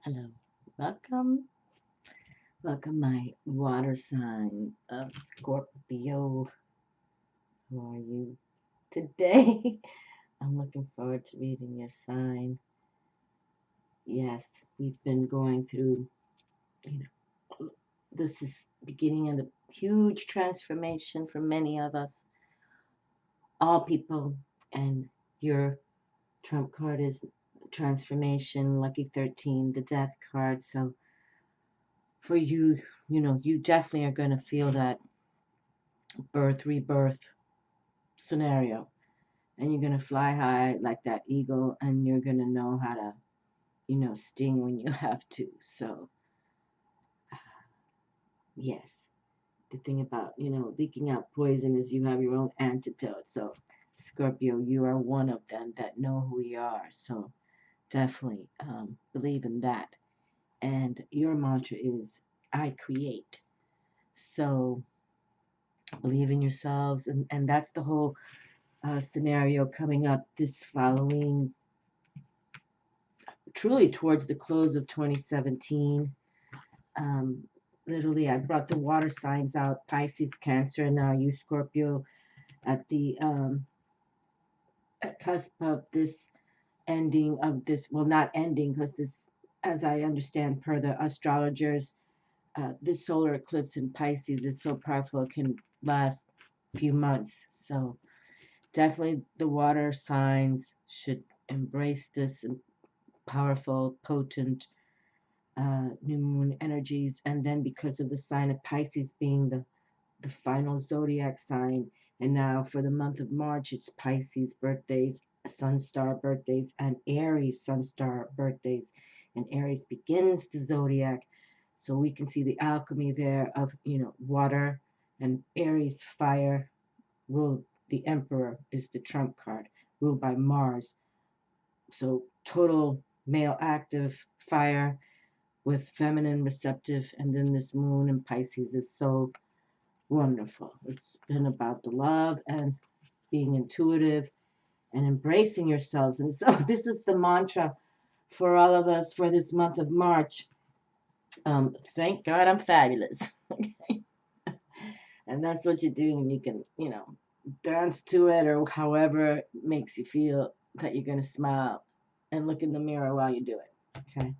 Hello, welcome, welcome, my water sign of Scorpio. How are you today? I'm looking forward to reading your sign. Yes, we've been going through, you know, this is beginning of a huge transformation for many of us, all people, and your trump card is transformation, lucky 13, the death card. So for you, you definitely are going to feel that birth, rebirth scenario. And you're going to fly high like that eagle, and you're going to know how to, sting when you have to. So, yes. The thing about, leaking out poison is you have your own antidote. So, Scorpio, you are one of them that know who you are. So, definitely believe in that. And your mantra is, I create. So, believe in yourselves. And that's the whole scenario coming up this following, truly towards the close of 2017. Um, Literally, I brought the water signs out, Pisces, Cancer, and now you, Scorpio, at the cusp of this ending of this, well, not ending, because this, as I understand, per the astrologers, this solar eclipse in Pisces is so powerful it can last a few months. So definitely the water signs should embrace this powerful, potent new moon energies. And then because of the sign of Pisces being the final zodiac sign, and now for the month of March, it's Pisces birthdays, Sun Star birthdays, and Aries Sun Star birthdays. And Aries begins the zodiac. So we can see the alchemy there of, water, and Aries fire, ruled, the Emperor is the trump card, ruled by Mars. So total male active fire with feminine receptive, and then this moon in Pisces is so wonderful. It's been about the love and being intuitive and embracing yourselves. And so this is the mantra for all of us for this month of March. Thank God I'm fabulous. Okay. And that's what you do, and you can, dance to it, or however it makes you feel that you're going to smile and look in the mirror while you do it. Okay.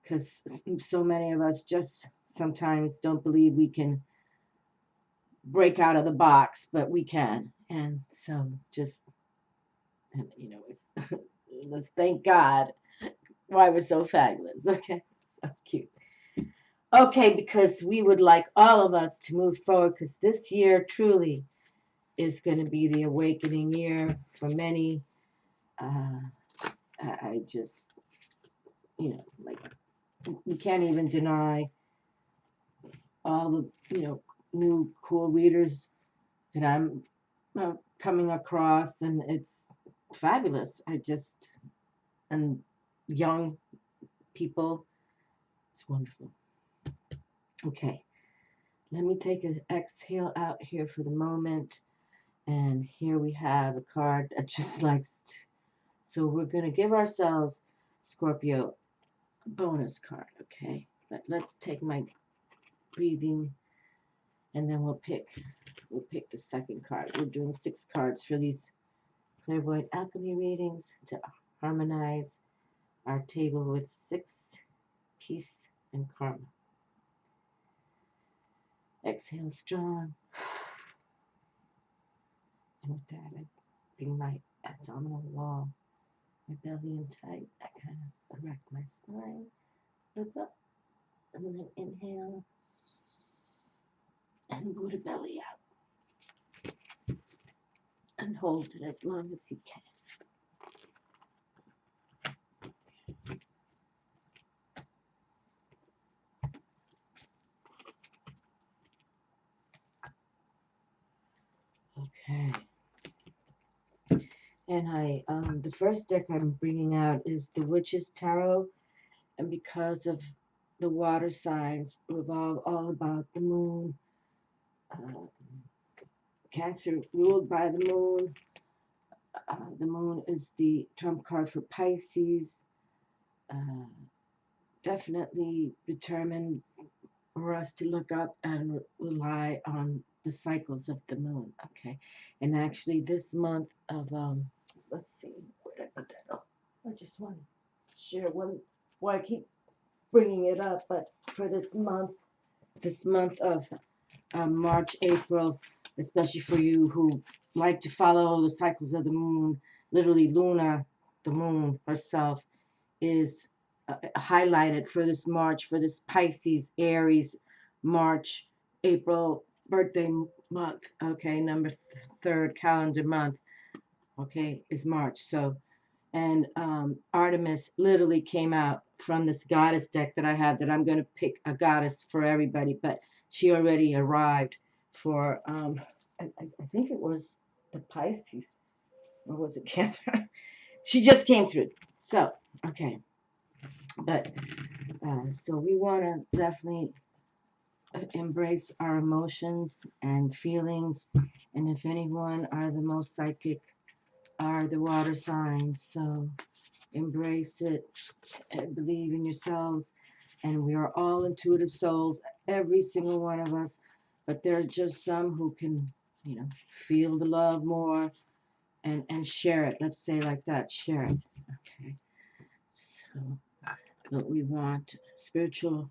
Because so many of us just sometimes don't believe we can break out of the box, but we can. And so just, it's let's thank God why we're so fabulous. Okay, that's cute. Okay, because we would like all of us to move forward, because this year truly is going to be the awakening year for many. Uh, I just, like, we can't even deny all the, new cool readers that I'm coming across, and it's fabulous. And young people, it's wonderful. Okay, let me take an exhale out here for the moment. And here we have a card that just likes to, so we're going to give ourselves, Scorpio, a bonus card, okay? But let's take my breathing, and then we'll pick the second card. We're doing 6 cards for these Clairvoyant Alchemy readings to harmonize our table with 6, peace, and karma. Exhale strong. And with that, I bring my abdominal wall, my belly in tight. I kind of erect my spine, look up, and then inhale and Buddha belly out. And hold it as long as you can. Okay. And the first deck I'm bringing out is the Witch's Tarot, and because of the water signs revolve all about the moon, uh, Cancer ruled by the moon. The moon is the trump card for Pisces. Uh, definitely determined for us to look up and rely on the cycles of the moon. Okay. And actually, this month of, let's see, where did I put that? Oh, I just want to share one. Well, I keep bringing it up, but for this month of March, April, especially for you who like to follow the cycles of the moon, literally Luna, the moon herself, is highlighted for this March, for this Pisces, Aries, March, April birthday month. Okay, number third calendar month. Okay, is March. So, and Artemis literally came out from this goddess deck that I have that I'm going to pick a goddess for everybody, but she already arrived for, I think it was the Pisces, or was it Cancer? She just came through. So, okay, but so we want to definitely embrace our emotions and feelings, and if anyone are the most psychic, are the water signs. So embrace it and believe in yourselves. And we are all intuitive souls, every single one of us. But there are just some who can, feel the love more and share it. Let's say like that, share it. Okay. So, but we want spiritual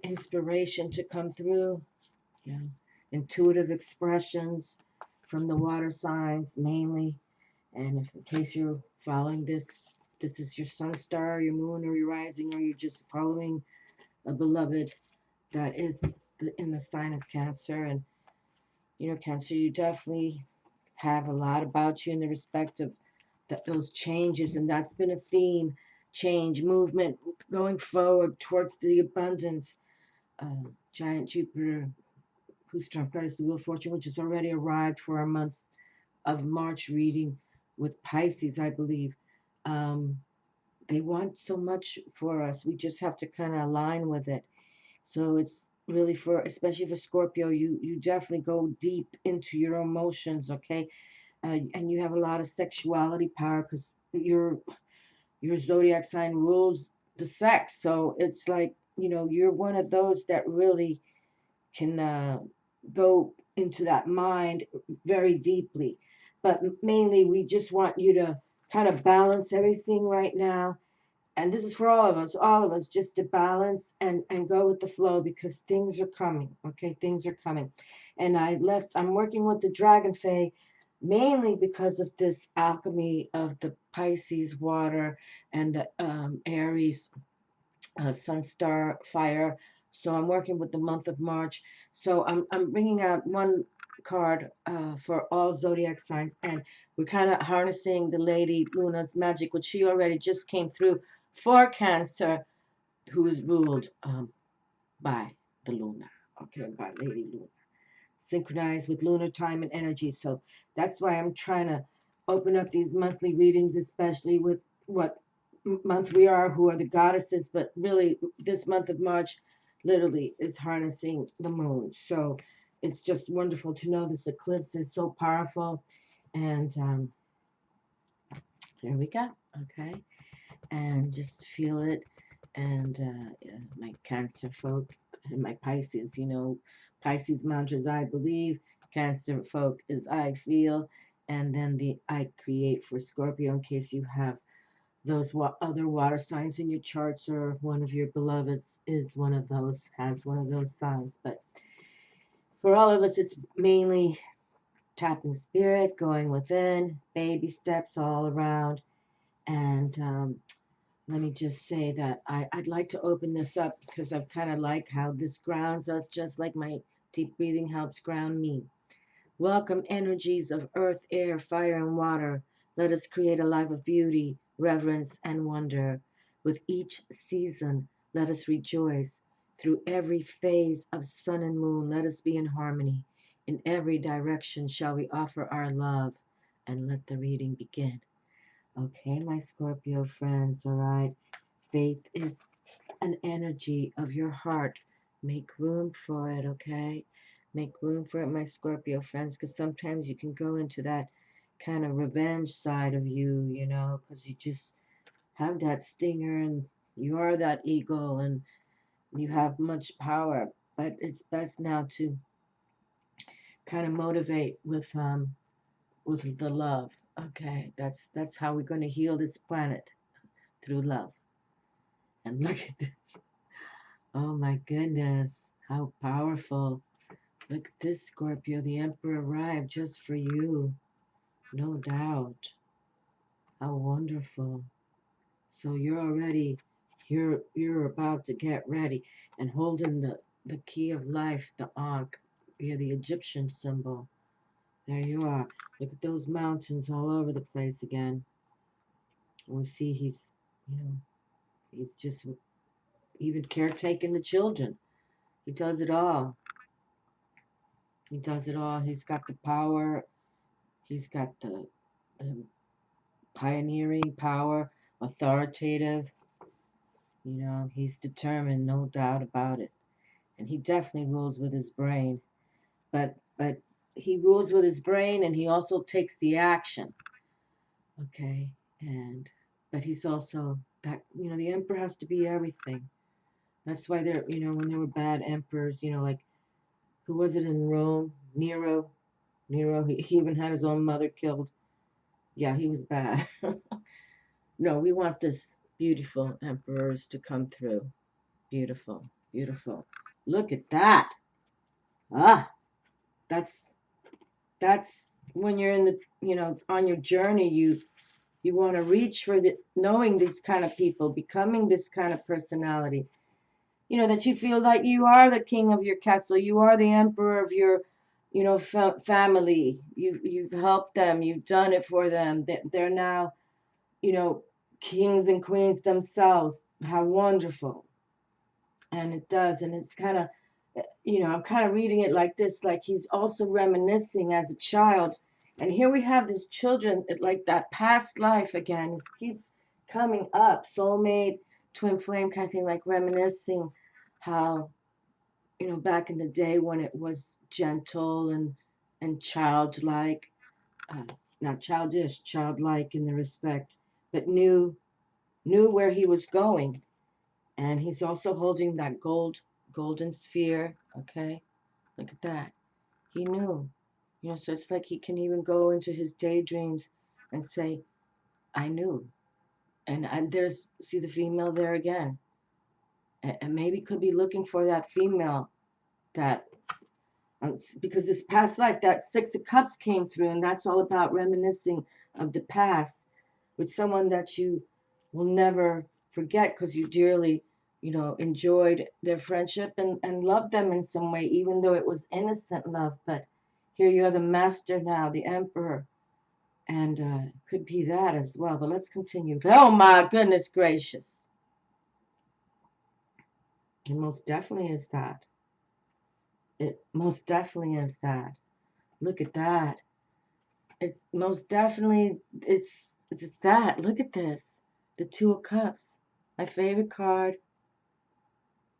inspiration to come through. Yeah. Intuitive expressions from the water signs mainly. And if in case you're following this is your sun star, your moon, or your rising, or you're just following a beloved that is in the sign of Cancer. And Cancer, you definitely have a lot about you in the respect of those changes, and that's been a theme: change, movement, going forward towards the abundance. Giant Jupiter, whose trump card is the Wheel of Fortune, which has already arrived for our month of March reading with Pisces, I believe. Um, they want so much for us. We just have to kind of align with it. So it's really for, especially for Scorpio, you definitely go deep into your emotions, okay? And you have a lot of sexuality power because your zodiac sign rules the sex. So it's like, you're one of those that really can go into that mind very deeply. But mainly, we just want you to kind of balance everything right now. And this is for all of us, just to balance and go with the flow because things are coming. Okay, things are coming. And I'm working with the Dragon Fae mainly because of this alchemy of the Pisces water and the Aries Sun Star Fire. So I'm working with the month of March. So I'm bringing out one card for all zodiac signs, and we're kind of harnessing the Lady Luna's magic, which she already just came through for Cancer, who is ruled by the Luna, okay, by Lady Luna, synchronized with lunar time and energy. So that's why I'm trying to open up these monthly readings, especially with what month we are, who are the goddesses. But really, this month of March literally is harnessing the moon. So it's just wonderful to know this eclipse is so powerful. And here we go. Okay. And just feel it. And yeah, my Cancer folk and my Pisces, Pisces mantras I believe, Cancer folk is I feel, and then the I create for Scorpio in case you have those other water signs in your charts or one of your beloveds is one of those, has one of those signs. But for all of us, it's mainly tapping spirit, going within, baby steps all around. And let me just say that I'd like to open this up because I've kind of like how this grounds us, just like my deep breathing helps ground me. Welcome energies of earth, air, fire, and water. Let us create a life of beauty, reverence, and wonder. With each season, let us rejoice. Through every phase of sun and moon, let us be in harmony. In every direction shall we offer our love. And let the reading begin. Okay, my Scorpio friends, all right. Faith is an energy of your heart. Make room for it, okay? Make room for it, my Scorpio friends, because sometimes you can go into that kind of revenge side of you, because you just have that stinger and You are that eagle and you have much power, but it's best now to kind of motivate with the love. Okay, that's how we're going to heal this planet, through love. And look at this. Oh my goodness, how powerful. Look at this, Scorpio. The Emperor arrived just for you. No doubt. How wonderful. So you're already, you're about to get ready and holding the key of life, the Ankh, via the Egyptian symbol. There you are. Look at those mountains all over the place again. And we see he's, you know, he's just even caretaking the children. He does it all. He does it all. He's got the power. He's got the pioneering power, authoritative. You know, he's determined, no doubt about it. And he definitely rules with his brain. But he rules with his brain and he also takes the action. Okay. And but he's also that, you know, the emperor has to be everything. That's why there, you know, when there were bad emperors, you know, like who was it in Rome? Nero. Nero, he even had his own mother killed. Yeah, he was bad. No, we want this beautiful emperors to come through. Beautiful, beautiful. Look at that. Ah, that's that's when you're in the, you know, on your journey, you want to reach for the knowing these kind of people, becoming this kind of personality. You know, that you feel like you are the king of your castle, you are the emperor of your, you know, family. You've helped them, you've done it for them. They're now, you know, kings and queens themselves. How wonderful. And it does, and it's kind of, you know, I'm kind of reading it like this, like he's also reminiscing as a child. And here we have these children, like that past life again. It keeps coming up, soulmate, twin flame kind of thing, like reminiscing how, you know, back in the day when it was gentle and childlike, uh, not childish, childlike in the respect, but knew where he was going. And he's also holding that golden sphere. Okay, look at that. He knew. You know, so it's like he can even go into his daydreams and say, I knew. And there's, see the female there again. And maybe could be looking for that female that, because this past life, that Six of Cups came through, and that's all about reminiscing of the past with someone that you will never forget because you dearly, you know, enjoyed their friendship and loved them in some way, even though it was innocent love. But here you are, the master now, the emperor, and could be that as well. But let's continue. Oh my goodness gracious. It most definitely is that. It most definitely is that. Look at that. It's most definitely, it's that. Look at this. The Two of Cups. My favorite card.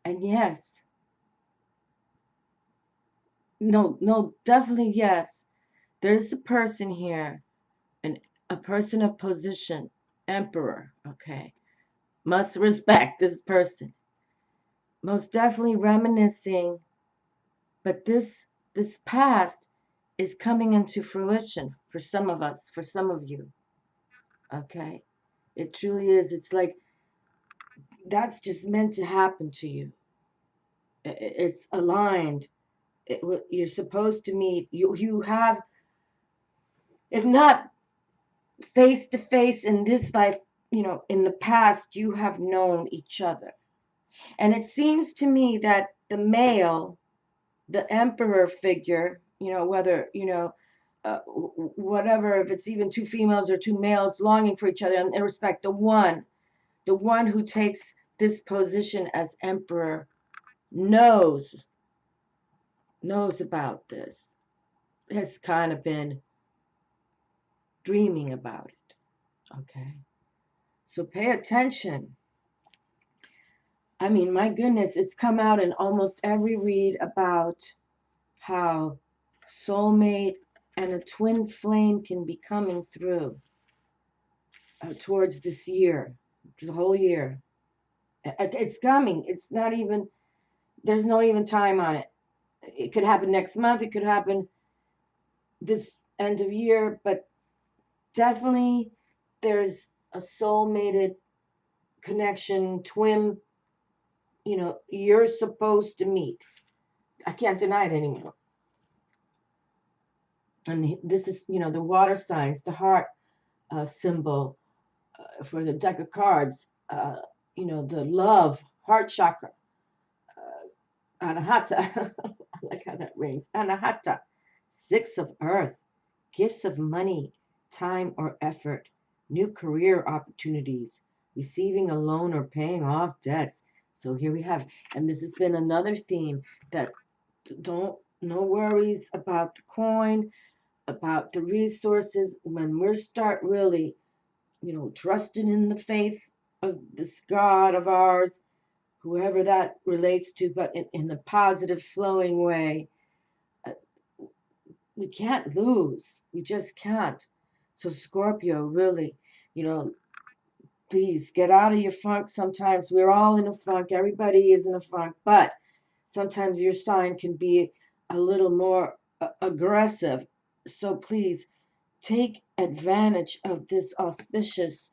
And yes, no, definitely yes. There's a person here, and a person of position, emperor, okay. Must respect this person. Most definitely reminiscing, but this past is coming into fruition for some of us, for some of you, okay. It truly is. It's like that's just meant to happen to you. It's aligned. You're supposed to meet. You have, if not face to face in this life, you know, in the past, you have known each other. And it seems to me that the male, the emperor figure, you know, whether, you know, whatever, if it's even two females or two males longing for each other, and in respect, the one who takes this position as emperor knows, knows about this, has kind of been dreaming about it. Okay. So pay attention. I mean, my goodness, it's come out in almost every read about how soulmate and a twin flame can be coming through towards this year, the whole year. It's coming. It's not even, there's no even time on it. It could happen next month. It could happen this end of year, but definitely there's a soul-mated connection, twin, you're supposed to meet. I can't deny it anymore. And this is, the water signs, the heart symbol for the deck of cards, the love, heart chakra, anahata. I like how that rings. Anahata, six of earth, gifts of money, time or effort, new career opportunities, receiving a loan or paying off debts. So here we have, and this has been another theme that no worries about the coin, about the resources. When we start really, trusting in the faith of this God of ours, whoever that relates to, but in a positive flowing way, uh, we can't lose. We just can't. So Scorpio, really, please get out of your funk. Sometimes we're all in a funk. Everybody is in a funk, but sometimes your sign can be a little more aggressive. So please take advantage of this auspicious,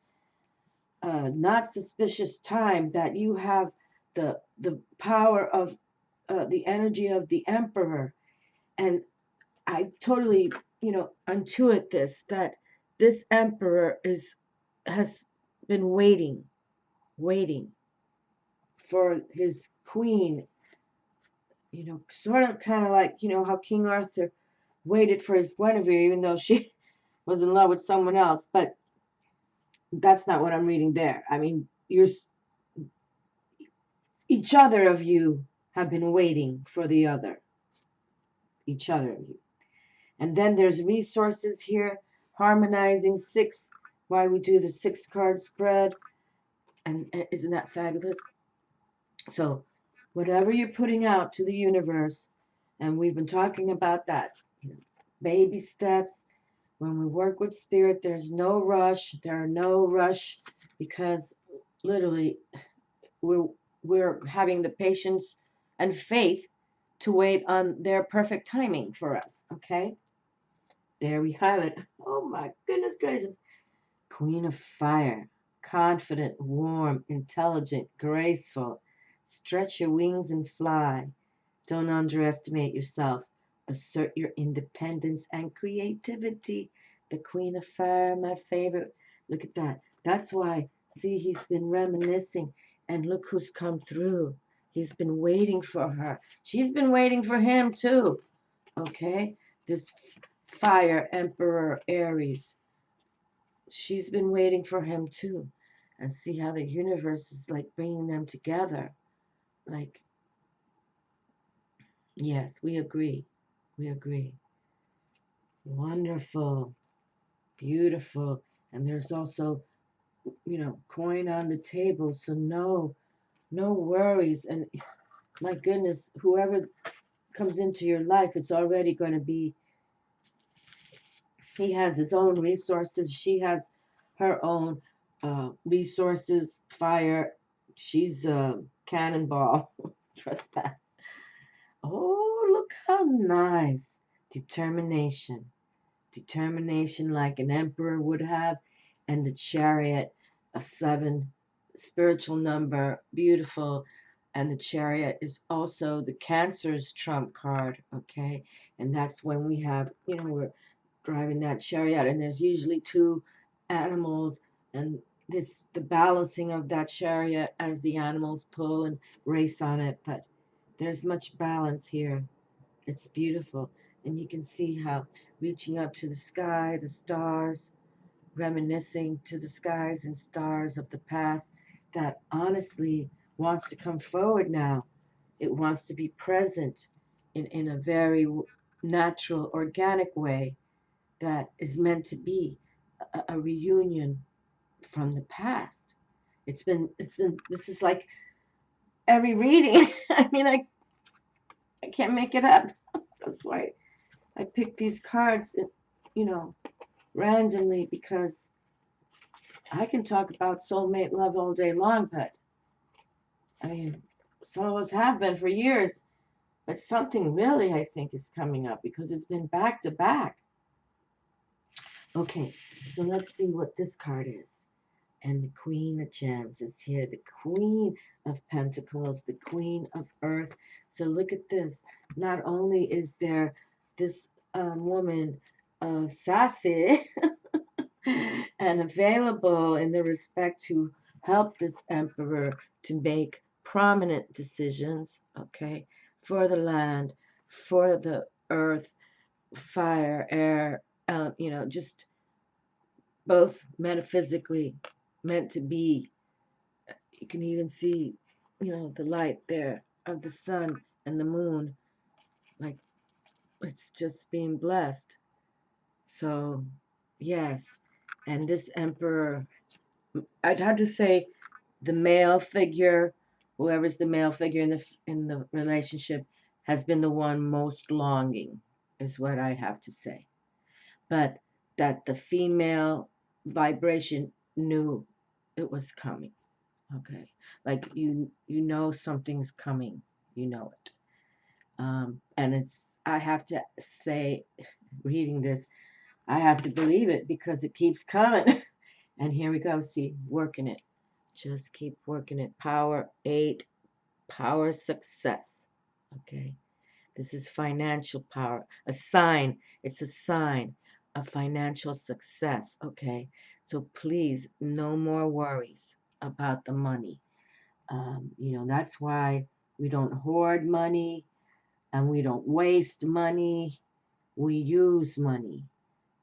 not suspicious time that you have the power of the energy of the emperor. And I totally, intuit this, that this emperor has been waiting for his queen, sort of kind of like, how King Arthur waited for his Guinevere, even though she was in love with someone else. But that's not what I'm reading there. I mean, each other of you have been waiting for the other, each other of you. And then there's resources here, harmonizing six, why we do the 6 card spread. And isn't that fabulous? So whatever you're putting out to the universe, and we've been talking about that, baby steps. When we work with spirit, there's no rush. There are no rush, because literally we're having the patience and faith to wait on their perfect timing for us. Okay, there we have it. Oh my goodness gracious. Queen of fire, confident, warm, intelligent, graceful. Stretch your wings and fly. Don't underestimate yourself. Assert your independence and creativity. The Queen of Fire, my favorite. Look at that. That's why, see, he's been reminiscing, and look who's come through. He's been waiting for her. She's been waiting for him too. Okay? This Fire Emperor Aries. She's been waiting for him too. And see how the universe is like bringing them together. Like, yes, we agree. We agree. Wonderful. Beautiful. And there's also, coin on the table. So no worries. And my goodness, whoever comes into your life, it's already going to be, he has his own resources. She has her own resources. Fire. She's a cannonball. Trust that. Oh, look how nice. Determination. Determination like an emperor would have. And the chariot, a 7, spiritual number, beautiful. And the chariot is also the Cancer's trump card, okay? And that's when we have, we're driving that chariot, and there's usually 2 animals, and it's the balancing of that chariot as the animals pull and race on it. But there's much balance here. It's beautiful. And you can see how reaching up to the sky, the stars, reminiscing to the skies and stars of the past that honestly wants to come forward now. It wants to be present in a very natural, organic way that is meant to be a reunion from the past. This is like every reading. I mean, I can't make it up. That's why I picked these cards, randomly, because I can talk about soulmate love all day long, but I mean, some of us have been for years, but something really, I think, is coming up because it's been back to back. Okay, so let's see what this card is. And the Queen of Gems is here, the Queen of Pentacles, the Queen of Earth. So look at this. Not only is there this woman sassy and available in the respect to help this emperor to make prominent decisions, okay, for the land, for the earth, fire, air, just both metaphysically meant to be. You can even see, the light there of the sun and the moon, like it's just being blessed. So, yes, and this emperor, I'd have to say the male figure, whoever's the male figure in the relationship, has been the one most longing, is what I have to say. But that the female vibration knew it was coming. Okay, like you know something's coming, you know it. And I have to say, reading this, I have to believe it because it keeps coming. And here we go. See, working it. Just keep working it. Power 8, power success. Okay. This is financial power. A sign. It's a sign of financial success. Okay. So please, no more worries about the money. That's why we don't hoard money and we don't waste money. We use money.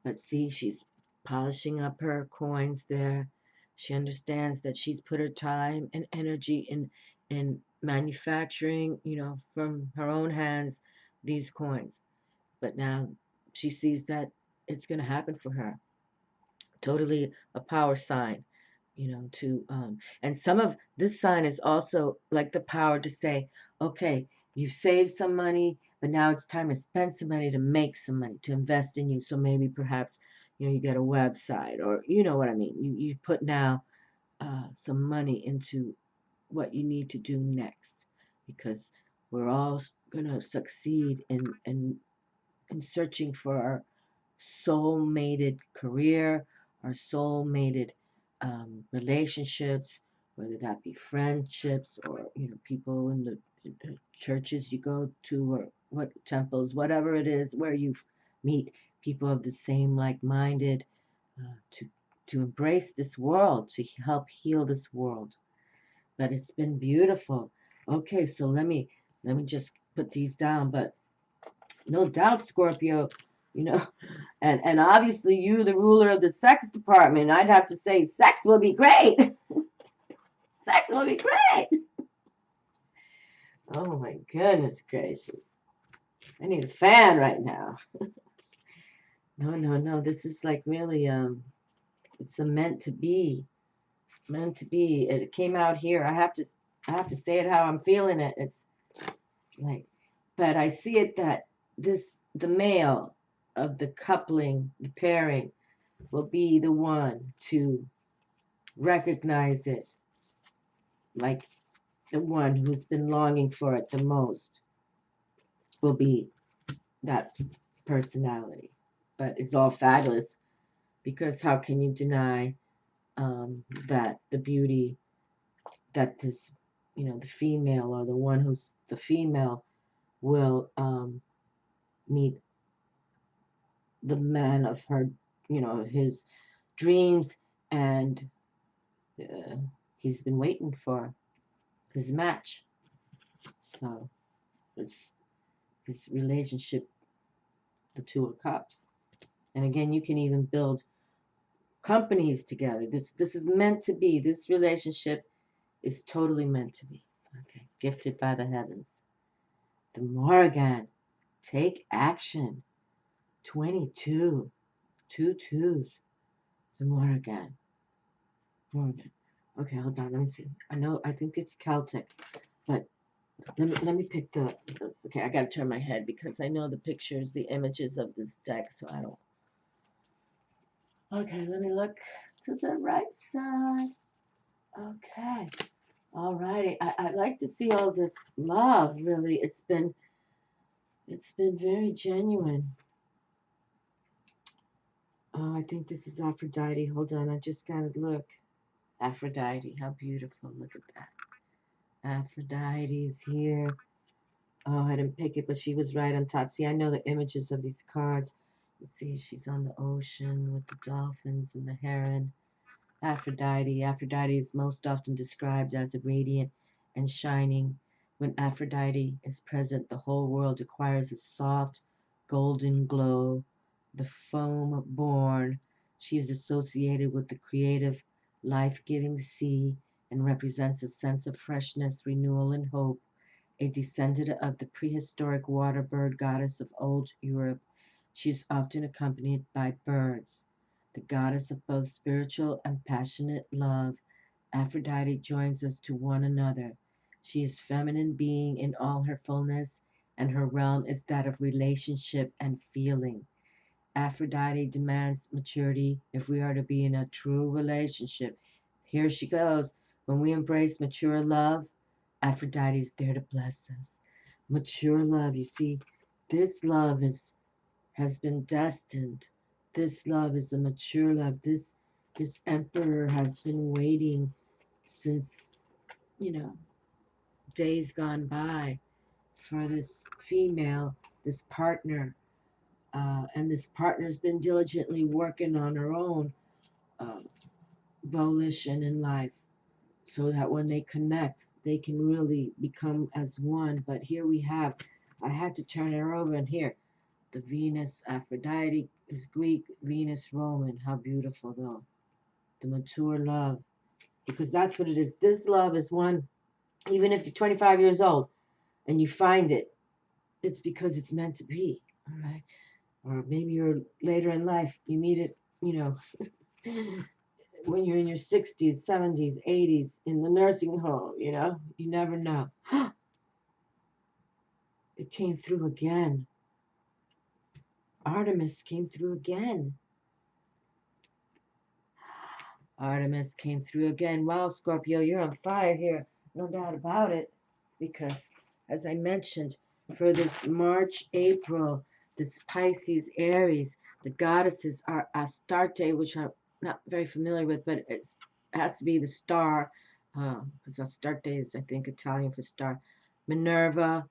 But see, she's polishing up her coins there. She understands that she's put her time and energy in manufacturing, from her own hands, these coins. But now she sees that it's going to happen for her. Totally a power sign, to and some of this sign is also like the power to say, okay, you've saved some money, but now it's time to spend some money to make some money to invest in you. So maybe perhaps you get a website, or you know what I mean. You put now some money into what you need to do next, because we're all going to succeed in searching for our soul-mated career, our soul-mated relationships, whether that be friendships or people in the churches you go to, or what temples, whatever it is, where you meet people of the same like-minded, to embrace this world, to help heal this world. But it's been beautiful. Okay, so let me just put these down. But no doubt, Scorpio, you know, and obviously you, the ruler of the sex department, I'd have to say sex will be great. Sex will be great. Oh my goodness gracious. I need a fan right now. No, no, no. This is like really it's a meant to be. Meant to be. It came out here. I have to say it how I'm feeling it. It's like, but I see it that the male of the coupling, the pairing, will be the one to recognize it, like the one who's been longing for it the most will be that personality. But it's all fabulous, because how can you deny that the beauty that this, the female, or the one who's the female, will meet the man of her, his dreams, and uh, he's been waiting for his match. So it's his relationship, the Two of Cups. And again, you can even build companies together. This is meant to be. This relationship is totally meant to be. Okay, gifted by the heavens. The Morrigan, take action. 22, two twos. The Morrigan. Morrigan. Okay, hold on. Let me see. I think it's Celtic, but let me pick okay, I gotta turn my head because I know the pictures, the images of this deck, so I don't. Okay, let me look to the right side. Okay. All righty. I like to see all this love, really. It's been very genuine. Oh, I think this is Aphrodite. Hold on, I just gotta look. Aphrodite, how beautiful. Look at that. Aphrodite is here. Oh, I didn't pick it, but she was right on top. See, I know the images of these cards. You see, she's on the ocean with the dolphins and the heron. Aphrodite. Aphrodite is most often described as a radiant and shining. When Aphrodite is present, the whole world acquires a soft, golden glow. The foam born, she is associated with the creative, life-giving sea and represents a sense of freshness, renewal, and hope. A descendant of the prehistoric water bird goddess of old Europe, she is often accompanied by birds. The goddess of both spiritual and passionate love, Aphrodite joins us to one another. She is feminine being in all her fullness, and her realm is that of relationship and feeling. Aphrodite demands maturity if we are to be in a true relationship. Here she goes. When we embrace mature love, Aphrodite is there to bless us. Mature love, you see, this love has been destined. This love is a mature love. This emperor has been waiting since, you know, days gone by for this female, this partner. And this partner's been diligently working on her own uh, volition in life so that when they connect, they can really become as one. But here we have, I had to turn her over, and here, the Venus Aphrodite is Greek, Venus Roman. How beautiful, though. The mature love. Because that's what it is. This love is one, even if you're 25 years old and you find it, it's because it's meant to be. All right. Or maybe you're later in life, you meet it, you know, when you're in your 60s, 70s, 80s, in the nursing home, you know, you never know. It came through again. Artemis came through again. Artemis came through again. Wow, Scorpio, you're on fire here. No doubt about it. Because, as I mentioned, for this March, April, this Pisces, Aries, the goddesses are Astarte, which I'm not very familiar with, but it has to be the star, because Astarte is, I think, Italian for star. Minerva,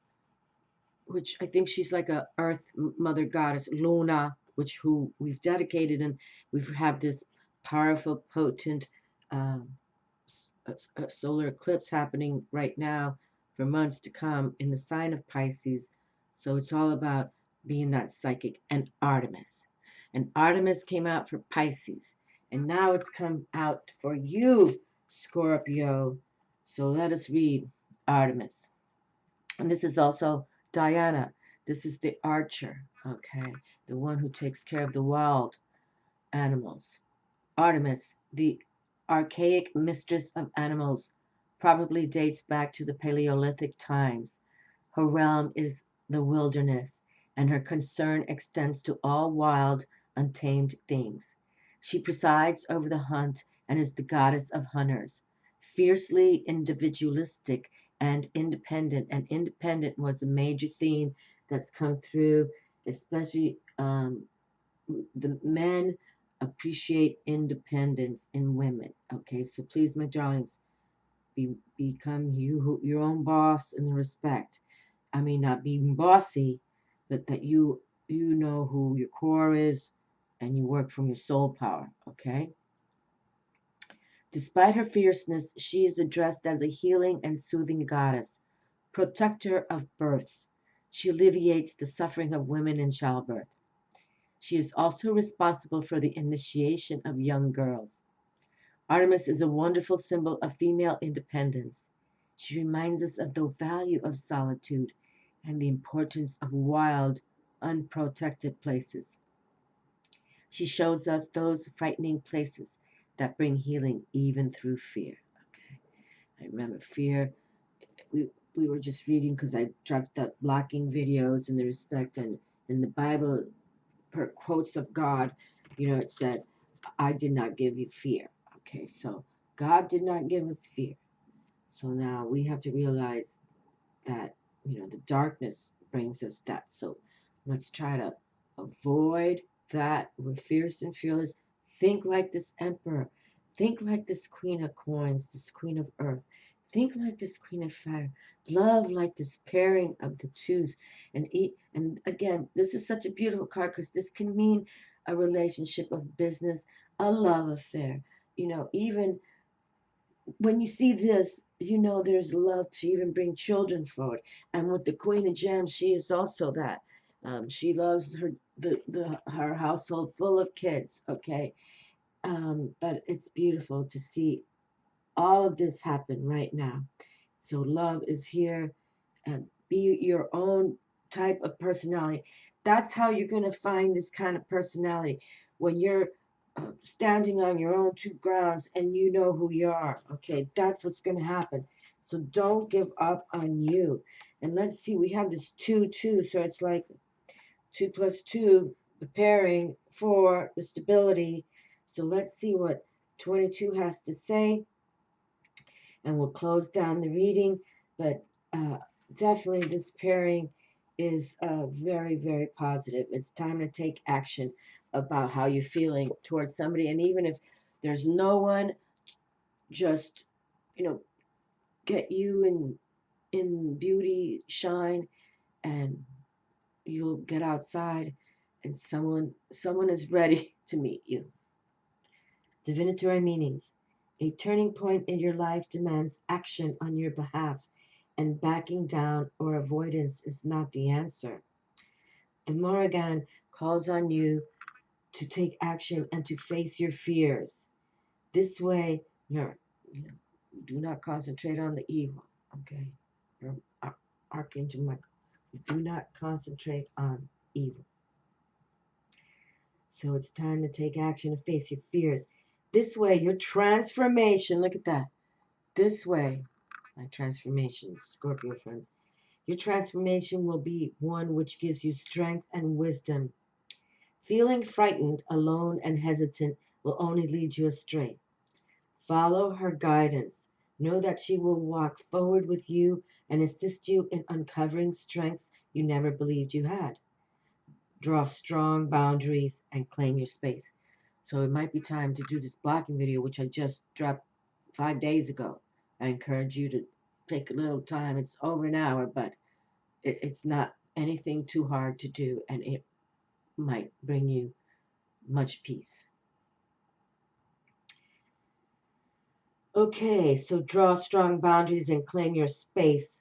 which I think she's like a earth mother goddess. Luna, which who we've dedicated, and we've have this powerful, potent um, a solar eclipse happening right now for months to come in the sign of Pisces. So it's all about being that psychic. And Artemis. And Artemis came out for Pisces. And now it's come out for you, Scorpio. So let us read Artemis. And this is also Diana. This is the archer, okay? The one who takes care of the wild animals. Artemis, the archaic mistress of animals, probably dates back to the Paleolithic times. Her realm is the wilderness, and her concern extends to all wild, untamed things. She presides over the hunt and is the goddess of hunters. Fiercely individualistic and independent was a major theme that's come through, especially the men appreciate independence in women. Okay, so please, my darlings, become your own boss in the respect. I mean, not being bossy, but that you know who your core is, and you work from your soul power. Okay. Despite her fierceness, she is addressed as a healing and soothing goddess, protector of births. She alleviates the suffering of women in childbirth. She is also responsible for the initiation of young girls. Artemis is a wonderful symbol of female independence. She reminds us of the value of solitude and the importance of wild, unprotected places. She shows us those frightening places that bring healing even through fear. Okay, I remember fear. We were just reading because I dropped that blocking videos in the respect, and in the Bible, per quotes of God, you know, it said, I did not give you fear. Okay, so God did not give us fear. So now we have to realize that, the darkness brings us that. So let's try to avoid that. We're fierce and fearless. Think like this emperor. Think like this queen of coins, this queen of earth. Think like this queen of fire. Love like this pairing of the twos. And again, this is such a beautiful card because this can mean a relationship of business, a love affair. Even when you see this, there's love to even bring children forward. And with the Queen of Gems, she is also that. She loves her household full of kids. Okay, but it's beautiful to see all of this happen right now. So love is here, and be your own type of personality. That's how you're going to find this kind of personality when you're standing on your own two grounds and you know who you are. Okay, that's what's going to happen. So don't give up on you. And let's see, we have this 2 2, so it's like 2 plus 2, the pairing, 4, the stability. So let's see what 22 has to say, and we'll close down the reading. But definitely, this pairing is very, very positive. It's time to take action about how you're feeling towards somebody. And even if there's no one, just, you know, get you in beauty, shine, and you'll get outside and someone is ready to meet you. Divinatory meanings. A turning point in your life demands action on your behalf, and backing down or avoidance is not the answer. The Morrigan calls on you to take action and to face your fears. This way, do not concentrate on the evil. Okay? Archangel Michael. Do not concentrate on evil. So it's time to take action and face your fears. This way, your transformation, look at that. This way, my transformation, Scorpio friends, your transformation will be one which gives you strength and wisdom. Feeling frightened, alone, and hesitant will only lead you astray. Follow her guidance. Know that she will walk forward with you and assist you in uncovering strengths you never believed you had. Draw strong boundaries and claim your space. So it might be time to do this blocking video, which I just dropped 5 days ago. I encourage you to take a little time. It's over an hour, but it's not anything too hard to do, and it might bring you much peace. Okay, so draw strong boundaries and claim your space.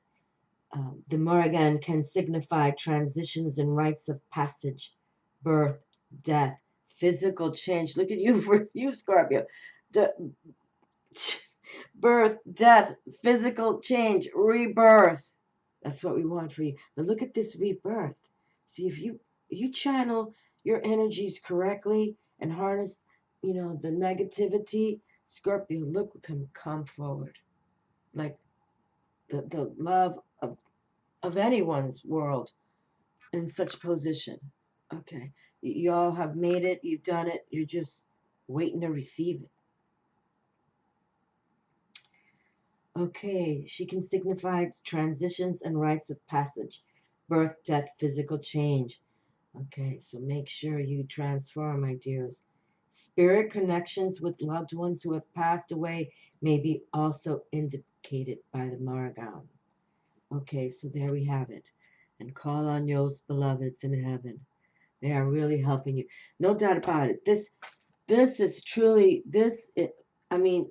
The Morrigan can signify transitions and rites of passage, birth, death, physical change. Look at you for you, Scorpio. Birth, death, physical change, rebirth. That's what we want for you. But look at this rebirth. See, if you channel your energies correctly and harness, the negativity, Scorpio, look what can come forward. Like the love of anyone's world in such position. Okay. You all have made it, you've done it, you're just waiting to receive it. Okay, she can signify transitions and rites of passage, birth, death, physical change. Okay, so make sure you transform, my dears. Spirit connections with loved ones who have passed away may be also indicated by the Morrigan. Okay, so there we have it. And call on those beloveds in heaven. They are really helping you. No doubt about it. This is truly, I mean,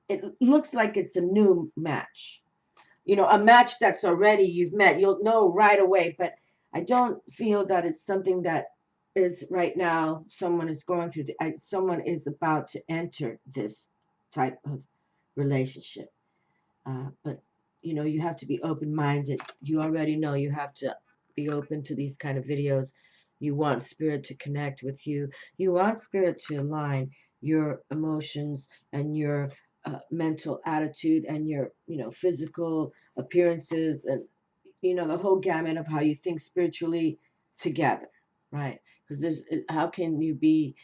it looks like it's a new match. A match that's already you've met. You'll know right away, but I don't feel that it's something that is right now someone is going through. Someone is about to enter this type of relationship. But, you have to be open-minded. You already know you have to be open to these kind of videos. You want spirit to connect with you. You want spirit to align your emotions and your mental attitude and your, physical appearances and, the whole gamut of how you think spiritually together, right? Because how can you be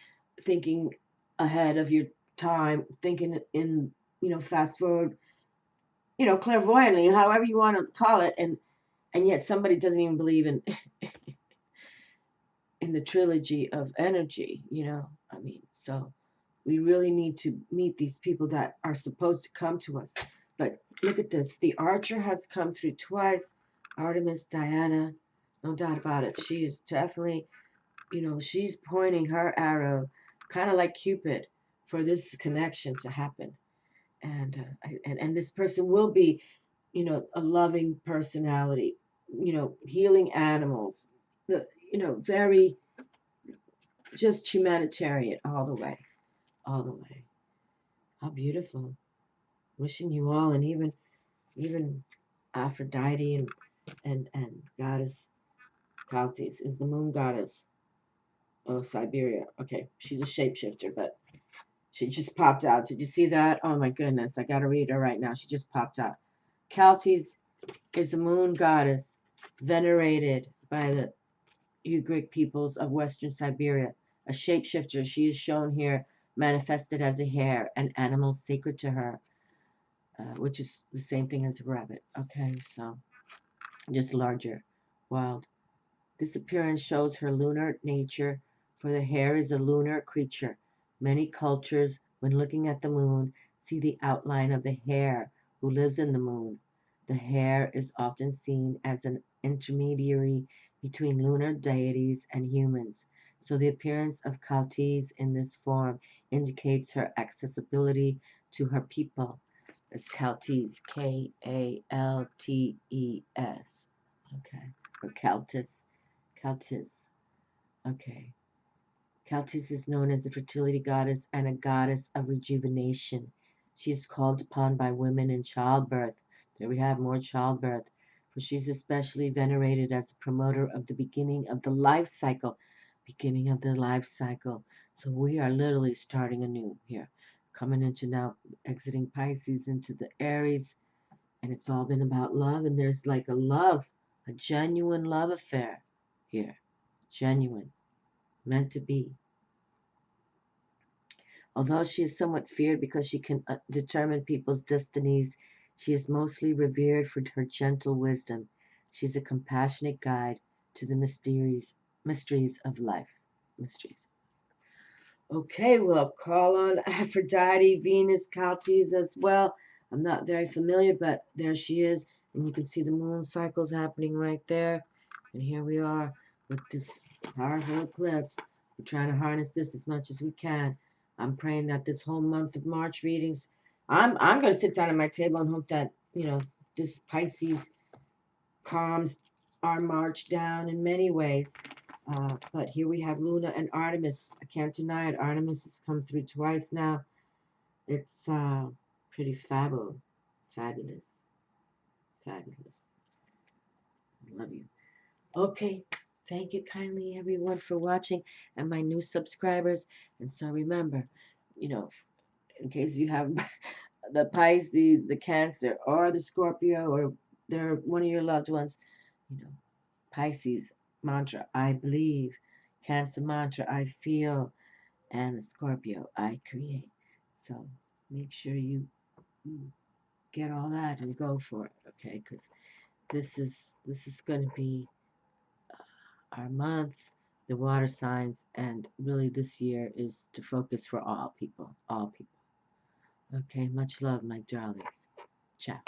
thinking ahead of your time, thinking in fast forward, clairvoyantly, however you want to call it, and yet somebody doesn't even believe in in the trilogy of energy, I mean, so we really need to meet these people that are supposed to come to us. But look at this. The Archer has come through twice. Artemis, Diana, no doubt about it. She is definitely, she's pointing her arrow, kind of like Cupid, for this connection to happen. And this person will be, a loving personality, healing animals, very just humanitarian all the way, all the way. How beautiful. Wishing you all, and even Aphrodite and goddess Caltis is the moon goddess. Oh, Siberia. Okay, she's a shapeshifter, but she just popped out. Did you see that? Oh my goodness, I gotta read her right now. She just popped out. Caltis is a moon goddess venerated by the Ugric peoples of Western Siberia. A shapeshifter, she is shown here manifested as a hare, an animal sacred to her, which is the same thing as a rabbit. Okay, so just larger, wild. This appearance shows her lunar nature, for the hare is a lunar creature. Many cultures, when looking at the moon, see the outline of the hare who lives in the moon. The hare is often seen as an intermediary between lunar deities and humans, so the appearance of Kaltis in this form indicates her accessibility to her people. It's Kaltis, Kaltes. Okay, or Kaltis. Kaltis. Okay. Kaltis is known as a fertility goddess and a goddess of rejuvenation. She is called upon by women in childbirth. There we have more childbirth. For she is especially venerated as a promoter of the beginning of the life cycle. Beginning of the life cycle. So we are literally starting anew here. Coming into now, exiting Pisces into the Aries. And it's all been about love. And there's like a genuine love affair here. Genuine, meant to be. Although she is somewhat feared because she can determine people's destinies, she is mostly revered for her gentle wisdom. She is a compassionate guide to the mysteries of life. Mysteries. Okay, well, call on Aphrodite, Venus, Caltes as well. I'm not very familiar, but there she is. And you can see the moon cycles happening right there. And here we are with this powerful eclipse. We're trying to harness this as much as we can. I'm praying that this whole month of March readings, I'm going to sit down at my table and hope that, this Pisces calms our march down in many ways. But here we have Luna and Artemis. I can't deny it. Artemis has come through twice now. It's pretty fabulous. Fabulous. Fabulous. Love you. Okay. Thank you kindly, everyone, for watching, and my new subscribers. And so remember, in case you have the Pisces, the Cancer, or the Scorpio, or they're one of your loved ones, you know, Pisces mantra, I believe. Cancer mantra, I feel. And the Scorpio, I create. So make sure you get all that and go for it, okay? Because this is going to be our month, the water signs, and really this year is to focus for all people, all people. Okay, much love, my darlings. Ciao.